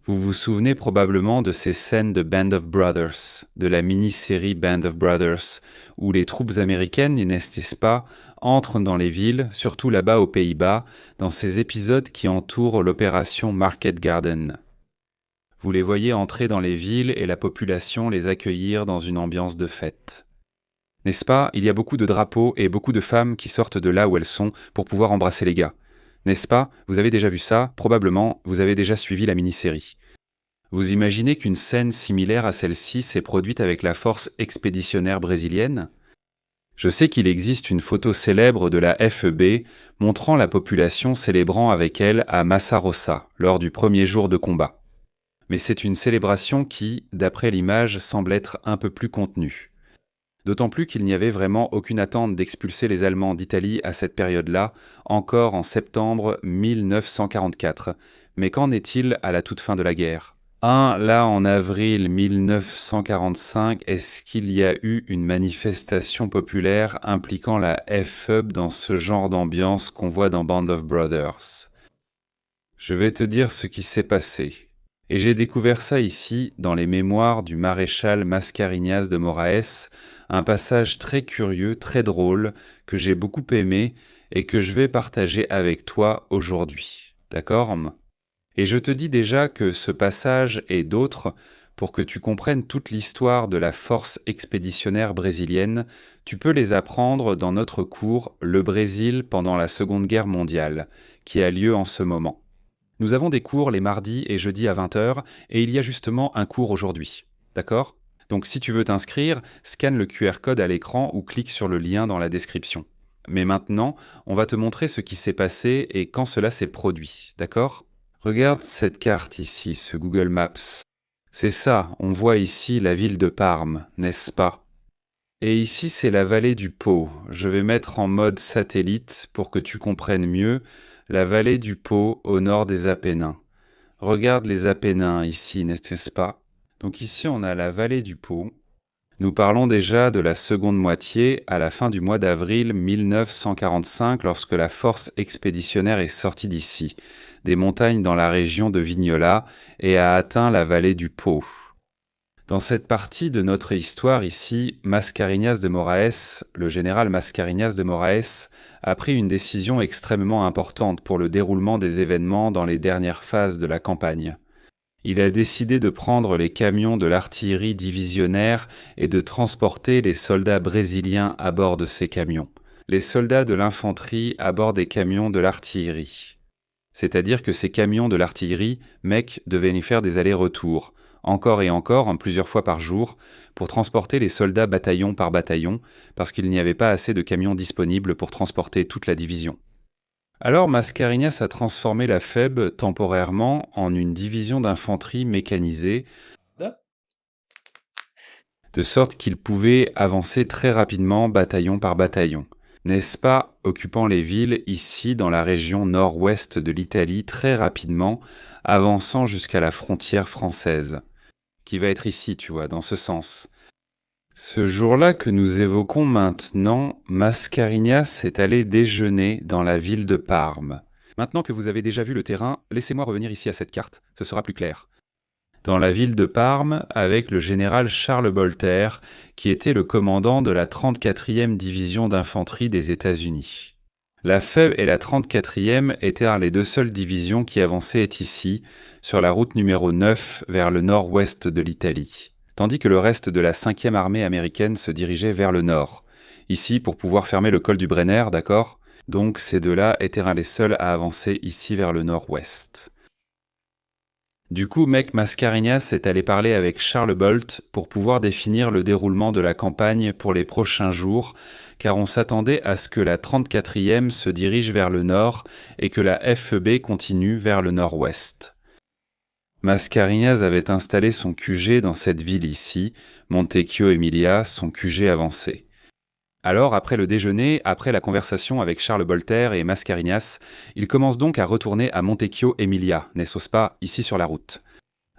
Vous vous souvenez probablement de ces scènes de Band of Brothers, de la mini-série Band of Brothers, où les troupes américaines, n'est-ce pas, entrent dans les villes, surtout là-bas aux Pays-Bas, dans ces épisodes qui entourent l'opération Market Garden. Vous les voyez entrer dans les villes et la population les accueillir dans une ambiance de fête. N'est-ce pas, il y a beaucoup de drapeaux et beaucoup de femmes qui sortent de là où elles sont pour pouvoir embrasser les gars. N'est-ce pas, vous avez déjà vu ça, probablement, vous avez déjà suivi la mini-série. Vous imaginez qu'une scène similaire à celle-ci s'est produite avec la force expéditionnaire brésilienne ? Je sais qu'il existe une photo célèbre de la FEB montrant la population célébrant avec elle à Massa Rossa lors du premier jour de combat. Mais c'est une célébration qui, d'après l'image, semble être un peu plus contenue. D'autant plus qu'il n'y avait vraiment aucune attente d'expulser les Allemands d'Italie à cette période-là, encore en septembre 1944. Mais qu'en est-il à la toute fin de la guerre ? Là, en avril 1945, est-ce qu'il y a eu une manifestation populaire impliquant la FEB dans ce genre d'ambiance qu'on voit dans Band of Brothers ? Je vais te dire ce qui s'est passé. Et j'ai découvert ça ici, dans les mémoires du maréchal Mascarenhas de Moraes, un passage très curieux, très drôle, que j'ai beaucoup aimé et que je vais partager avec toi aujourd'hui. D'accord ? Et je te dis déjà que ce passage et d'autres, pour que tu comprennes toute l'histoire de la force expéditionnaire brésilienne, tu peux les apprendre dans notre cours « Le Brésil pendant la Seconde Guerre mondiale », qui a lieu en ce moment. Nous avons des cours les mardis et jeudis à 20h et il y a justement un cours aujourd'hui. D'accord ? Donc si tu veux t'inscrire, scanne le QR code à l'écran ou clique sur le lien dans la description. Mais maintenant, on va te montrer ce qui s'est passé et quand cela s'est produit. D'accord ? Regarde cette carte ici, ce Google Maps. C'est ça, on voit ici la ville de Parme, n'est-ce pas ? Et ici, c'est la vallée du Pô. Je vais mettre en mode satellite pour que tu comprennes mieux la vallée du Pô au nord des Apennins. Regarde les Apennins ici, n'est-ce pas ? Donc ici, on a la vallée du Pô. Nous parlons déjà de la seconde moitié à la fin du mois d'avril 1945 lorsque la force expéditionnaire est sortie d'ici, des montagnes dans la région de Vignola et a atteint la vallée du Pô. Dans cette partie de notre histoire ici, Mascarenhas de Moraes, le général Mascarenhas de Moraes, a pris une décision extrêmement importante pour le déroulement des événements dans les dernières phases de la campagne. Il a décidé de prendre les camions de l'artillerie divisionnaire et de transporter les soldats brésiliens à bord de ces camions. Les soldats de l'infanterie à bord des camions de l'artillerie. C'est-à-dire que ces camions de l'artillerie, mecs, devaient y faire des allers-retours, encore et encore, plusieurs fois par jour, pour transporter les soldats bataillon par bataillon, parce qu'il n'y avait pas assez de camions disponibles pour transporter toute la division. Alors Mascarenhas a transformé la FEB temporairement en une division d'infanterie mécanisée, de sorte qu'il pouvait avancer très rapidement bataillon par bataillon. N'est-ce pas, occupant les villes ici dans la région nord-ouest de l'Italie très rapidement, avançant jusqu'à la frontière française, qui va être ici, tu vois, dans ce sens. Ce jour-là que nous évoquons maintenant, Mascarenhas est allé déjeuner dans la ville de Parme. Maintenant que vous avez déjà vu le terrain, laissez-moi revenir ici à cette carte, ce sera plus clair. Dans la ville de Parme, avec le général Charles Bolter, qui était le commandant de la 34e division d'infanterie des États-Unis. La FEB et la 34e étaient les deux seules divisions qui avançaient ici, sur la route numéro 9 vers le nord-ouest de l'Italie, tandis que le reste de la 5e armée américaine se dirigeait vers le nord, ici pour pouvoir fermer le col du Brenner, d'accord ? Donc ces deux-là étaient les seuls à avancer ici vers le nord-ouest. Du coup, Mascarenhas est allé parler avec Charles Bolt pour pouvoir définir le déroulement de la campagne pour les prochains jours, car on s'attendait à ce que la 34e se dirige vers le nord et que la FEB continue vers le nord-ouest. Mascarenhas avait installé son QG dans cette ville ici, Montecchio Emilia, son QG avancé. Alors, après le déjeuner, après la conversation avec Charles Bolter et Mascarenhas, il commence donc à retourner à Montecchio Emilia, n'est-ce pas, ici sur la route.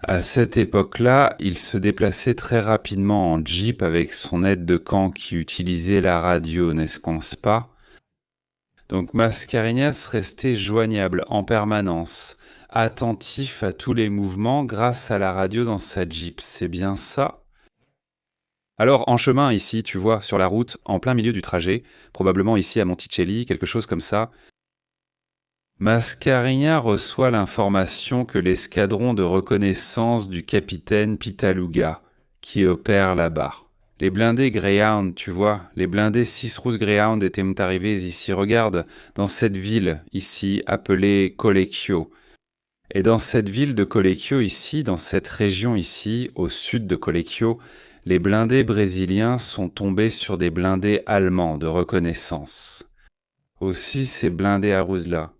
À cette époque-là, il se déplaçait très rapidement en jeep avec son aide de camp qui utilisait la radio, n'est-ce pas ? Donc Mascarenhas restait joignable en permanence, attentif à tous les mouvements grâce à la radio dans sa Jeep. C'est bien ça? Alors, en chemin, ici, tu vois, sur la route, en plein milieu du trajet, probablement ici à Monticelli, quelque chose comme ça, Mascarenhas reçoit l'information que l'escadron de reconnaissance du capitaine Pitaluga, qui opère là-bas. Les blindés Greyhound, tu vois, les blindés Cisrus Greyhound étaient arrivés ici, regarde, dans cette ville, ici, appelée Colecchio. Et dans cette ville de Colecchio ici, dans cette région ici, au sud de Colecchio, les blindés brésiliens sont tombés sur des blindés allemands de reconnaissance. Aussi ces blindés à Rusla.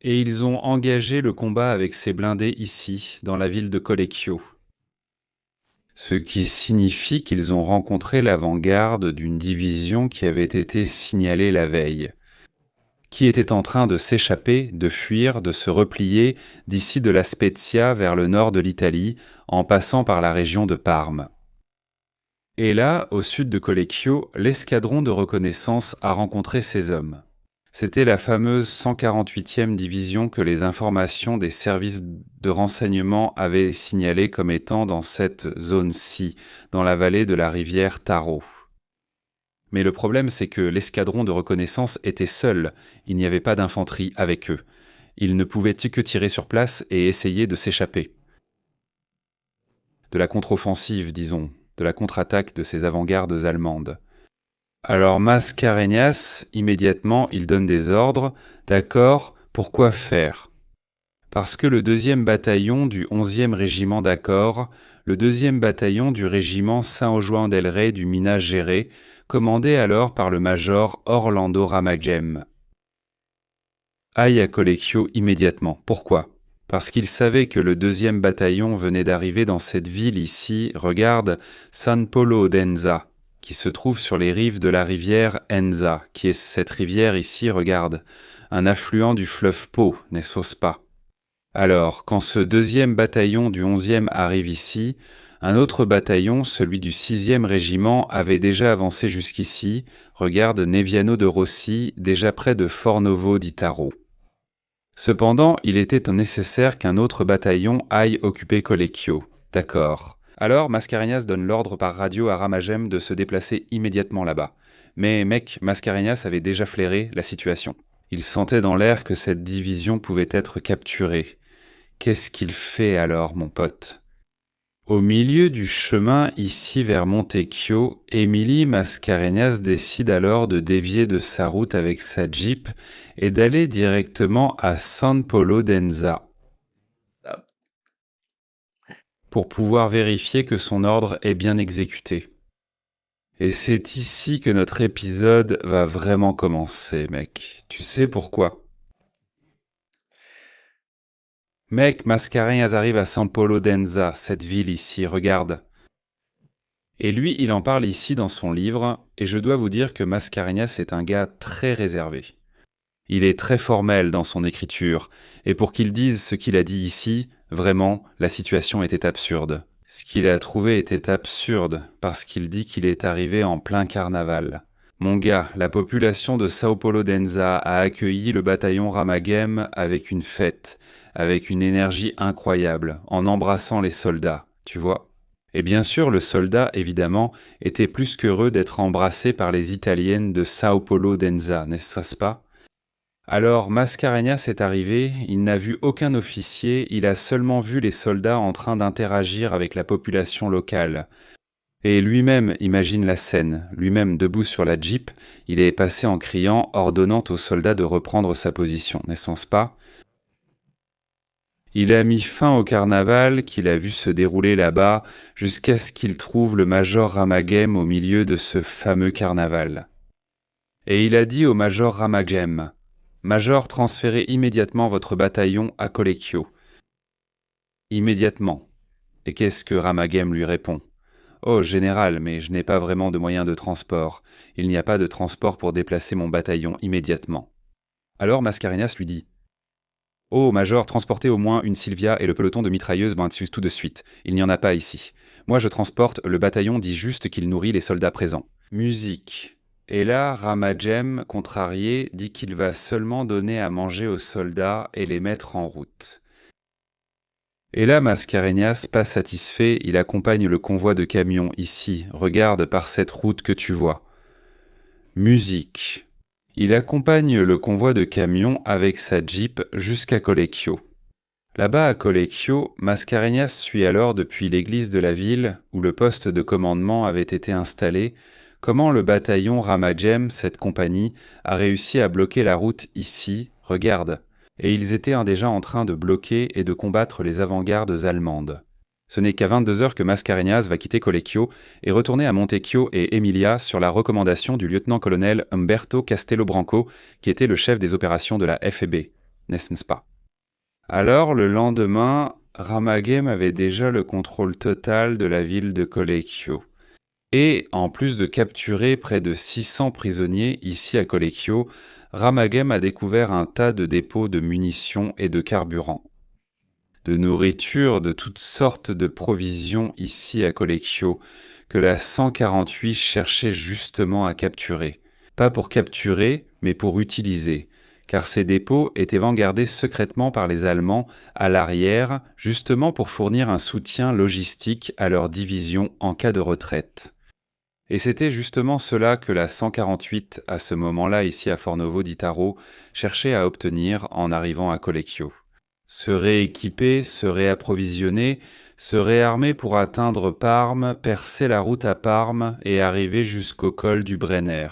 Et ils ont engagé le combat avec ces blindés ici, dans la ville de Colecchio. Ce qui signifie qu'ils ont rencontré l'avant-garde d'une division qui avait été signalée la veille, qui était en train de s'échapper, de fuir, de se replier d'ici de la Spezia vers le nord de l'Italie, en passant par la région de Parme. Et là, au sud de Colecchio, l'escadron de reconnaissance a rencontré ces hommes. C'était la fameuse 148e division que les informations des services de renseignement avaient signalée comme étant dans cette zone-ci, dans la vallée de la rivière Taro. Mais le problème, c'est que l'escadron de reconnaissance était seul, il n'y avait pas d'infanterie avec eux. Ils ne pouvaient que tirer sur place et essayer de s'échapper. De la contre-offensive, disons, de la contre-attaque de ces avant-gardes allemandes. Alors Mascarenhas, immédiatement, il donne des ordres. D'accord, pourquoi faire? Parce que le 2e bataillon du 11e régiment d'Accord, le 2e bataillon du régiment Saint-João del Rey du Minas Gerais, commandé alors par le major Orlando Ramagem, aille à Colecchio immédiatement. Pourquoi? Parce qu'il savait que le 2e bataillon venait d'arriver dans cette ville ici, regarde, San Polo d'Enza, qui se trouve sur les rives de la rivière Enza, qui est cette rivière ici, regarde, un affluent du fleuve Pô, n'est-ce pas? Alors, quand ce 2e bataillon du 11e arrive ici, un autre bataillon, celui du 6e régiment, avait déjà avancé jusqu'ici, regarde Neviano de Rossi, déjà près de Fornovo di Taro. Cependant, il était nécessaire qu'un autre bataillon aille occuper Colecchio. D'accord. Alors, Mascarenhas donne l'ordre par radio à Ramagem de se déplacer immédiatement là-bas. Mais mec, Mascarenhas avait déjà flairé la situation. Il sentait dans l'air que cette division pouvait être capturée. Qu'est-ce qu'il fait alors, mon pote? Au milieu du chemin ici vers Montecchio, Émilie Mascarenhas décide alors de dévier de sa route avec sa Jeep et d'aller directement à San Polo d'Enza pour pouvoir vérifier que son ordre est bien exécuté. Et c'est ici que notre épisode va vraiment commencer, mec. Tu sais pourquoi? Mec, Mascarenhas arrive à San Polo d'Enza, cette ville ici, regarde. Et lui, il en parle ici dans son livre, et je dois vous dire que Mascarenhas est un gars très réservé. Il est très formel dans son écriture, et pour qu'il dise ce qu'il a dit ici, vraiment, la situation était absurde. Ce qu'il a trouvé était absurde, parce qu'il dit qu'il est arrivé en plein carnaval. Mon gars, la population de Sao Paulo d'Enza a accueilli le bataillon Ramagem avec une fête, avec une énergie incroyable, en embrassant les soldats, tu vois. Et bien sûr, le soldat, évidemment, était plus qu'heureux d'être embrassé par les Italiennes de Sao Paulo d'Enza, n'est-ce pas? Alors, Mascarenhas est arrivé, il n'a vu aucun officier, il a seulement vu les soldats en train d'interagir avec la population locale. Et lui-même imagine la scène, lui-même debout sur la Jeep, il est passé en criant, ordonnant aux soldats de reprendre sa position, n'est-ce pas? Il a mis fin au carnaval qu'il a vu se dérouler là-bas jusqu'à ce qu'il trouve le major Ramagem au milieu de ce fameux carnaval. Et il a dit au major Ramagem, « Major, transférez immédiatement votre bataillon à Colecchio. » Immédiatement. Et qu'est-ce que Ramagem lui répond? « Oh, général, mais je n'ai pas vraiment de moyens de transport. Il n'y a pas de transport pour déplacer mon bataillon immédiatement. » Alors Mascarenhas lui dit « Oh, major, transportez au moins une Silvia et le peloton de mitrailleuses tout de suite. Il n'y en a pas ici. Moi, je transporte, le bataillon dit juste qu'il nourrit les soldats présents. » Musique. Et là, Ramagem, contrarié, dit qu'il va seulement donner à manger aux soldats et les mettre en route. Et là, Mascarenhas, pas satisfait, il accompagne le convoi de camions ici, regarde par cette route que tu vois. Musique. Il accompagne le convoi de camions avec sa Jeep jusqu'à Collecchio. Là-bas à Collecchio, Mascarenhas suit alors depuis l'église de la ville, où le poste de commandement avait été installé, comment le bataillon Ramagem, cette compagnie, a réussi à bloquer la route ici, regarde. Et ils étaient déjà en train de bloquer et de combattre les avant-gardes allemandes. Ce n'est qu'à 22h que Mascarenhas va quitter Collecchio et retourner à Montecchio et Emilia sur la recommandation du lieutenant-colonel Umberto Castelobranco, qui était le chef des opérations de la FEB, n'est-ce pas? Alors, le lendemain, Ramagem avait déjà le contrôle total de la ville de Collecchio. Et, en plus de capturer près de 600 prisonniers ici à Collecchio, Ramagem a découvert un tas de dépôts de munitions et de carburant. De nourriture, de toutes sortes de provisions ici à Collecchio, que la 148 cherchait justement à capturer. Pas pour capturer, mais pour utiliser, car ces dépôts étaient vengardés secrètement par les Allemands à l'arrière, justement pour fournir un soutien logistique à leur division en cas de retraite. Et c'était justement cela que la 148, à ce moment-là ici à Fornovo di Taro, cherchait à obtenir en arrivant à Collecchio. Se rééquiper, se réapprovisionner, se réarmer pour atteindre Parme, percer la route à Parme et arriver jusqu'au col du Brenner.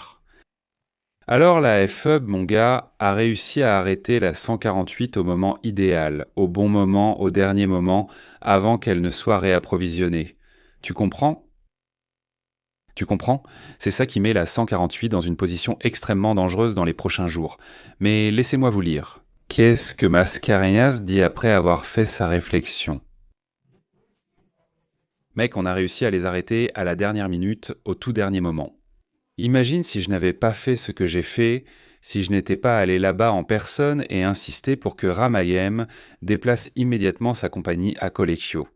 Alors la FEB, mon gars, a réussi à arrêter la 148 au moment idéal, au bon moment, au dernier moment, avant qu'elle ne soit réapprovisionnée. Tu comprends ? Tu comprends ? C'est ça qui met la 148 dans une position extrêmement dangereuse dans les prochains jours. Mais laissez-moi vous lire. Qu'est-ce que Mascarenhas dit après avoir fait sa réflexion ? Mec, on a réussi à les arrêter à la dernière minute, au tout dernier moment. Imagine si je n'avais pas fait ce que j'ai fait, si je n'étais pas allé là-bas en personne et insisté pour que Ramagem déplace immédiatement sa compagnie à Collecchio.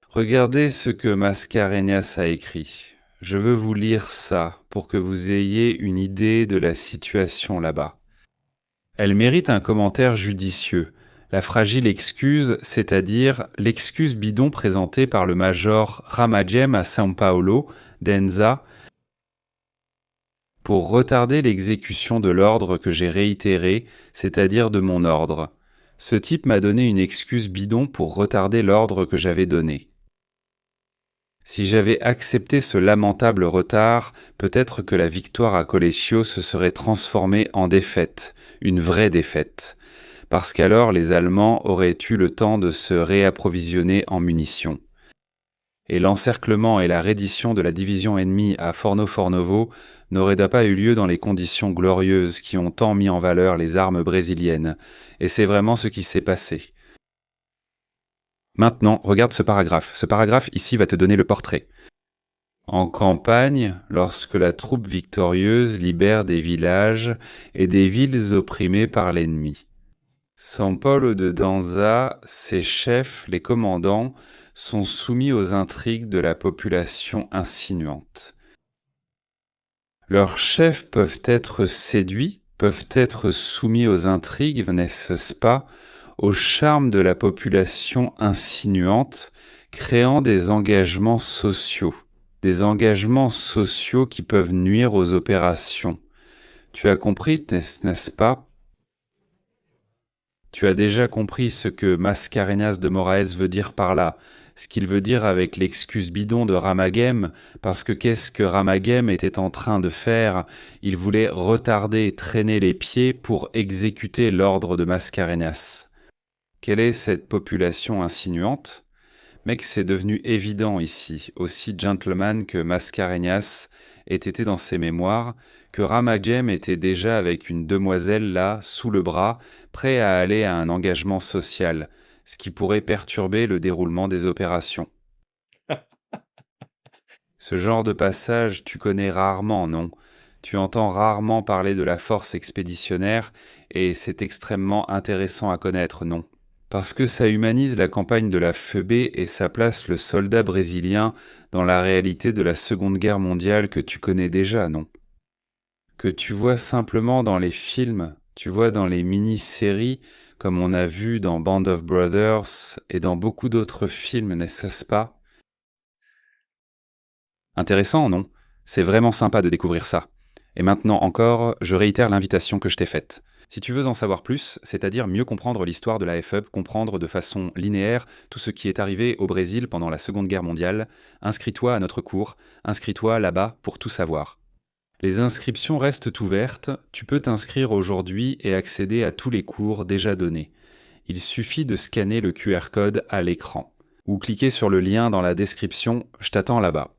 Regardez ce que Mascarenhas a écrit. Je veux vous lire ça pour que vous ayez une idée de la situation là-bas. Elle mérite un commentaire judicieux. La fragile excuse, c'est-à-dire l'excuse bidon présentée par le major Ramagem à São Paulo, d'Enza, pour retarder l'exécution de l'ordre que j'ai réitéré, c'est-à-dire de mon ordre. Ce type m'a donné une excuse bidon pour retarder l'ordre que j'avais donné. Si j'avais accepté ce lamentable retard, peut-être que la victoire à Collecchio se serait transformée en défaite, une vraie défaite, parce qu'alors les Allemands auraient eu le temps de se réapprovisionner en munitions. Et l'encerclement et la reddition de la division ennemie à Fornovo n'auraient pas eu lieu dans les conditions glorieuses qui ont tant mis en valeur les armes brésiliennes, et c'est vraiment ce qui s'est passé. Maintenant, regarde ce paragraphe. Ce paragraphe ici va te donner le portrait. En campagne, lorsque la troupe victorieuse libère des villages et des villes opprimées par l'ennemi. São Paulo de Danza, ses chefs, les commandants, sont soumis aux intrigues de la population insinuante. Leurs chefs peuvent être séduits, peuvent être soumis aux intrigues, n'est-ce pas, au charme de la population insinuante, créant des engagements sociaux qui peuvent nuire aux opérations. Tu as compris, n'est-ce pas ? Tu as déjà compris ce que Mascarenhas de Moraes veut dire par là, ce qu'il veut dire avec l'excuse bidon de Ramagem, parce que qu'est-ce que Ramagem était en train de faire ? Il voulait retarder et traîner les pieds pour exécuter l'ordre de Mascarenhas. Quelle est cette population insinuante ? Mec, c'est devenu évident ici, aussi gentleman que Mascarenhas ait été dans ses mémoires, que Ramagem était déjà avec une demoiselle là, sous le bras, prêt à aller à un engagement social, ce qui pourrait perturber le déroulement des opérations. Ce genre de passage, tu connais rarement, non ? Tu entends rarement parler de la force expéditionnaire, et c'est extrêmement intéressant à connaître, non ? Parce que ça humanise la campagne de la FEB et ça place le soldat brésilien dans la réalité de la Seconde Guerre mondiale que tu connais déjà, non ? que tu vois simplement dans les films, tu vois dans les mini-séries, comme on a vu dans Band of Brothers et dans beaucoup d'autres films, n'est-ce pas? Intéressant, non? C'est vraiment sympa de découvrir ça. Et maintenant encore, je réitère l'invitation que je t'ai faite. Si tu veux en savoir plus, c'est-à-dire mieux comprendre l'histoire de la FUB, comprendre de façon linéaire tout ce qui est arrivé au Brésil pendant la Seconde Guerre mondiale, inscris-toi à notre cours, inscris-toi là-bas pour tout savoir. Les inscriptions restent ouvertes, tu peux t'inscrire aujourd'hui et accéder à tous les cours déjà donnés. Il suffit de scanner le QR code à l'écran ou cliquer sur le lien dans la description, je t'attends là-bas.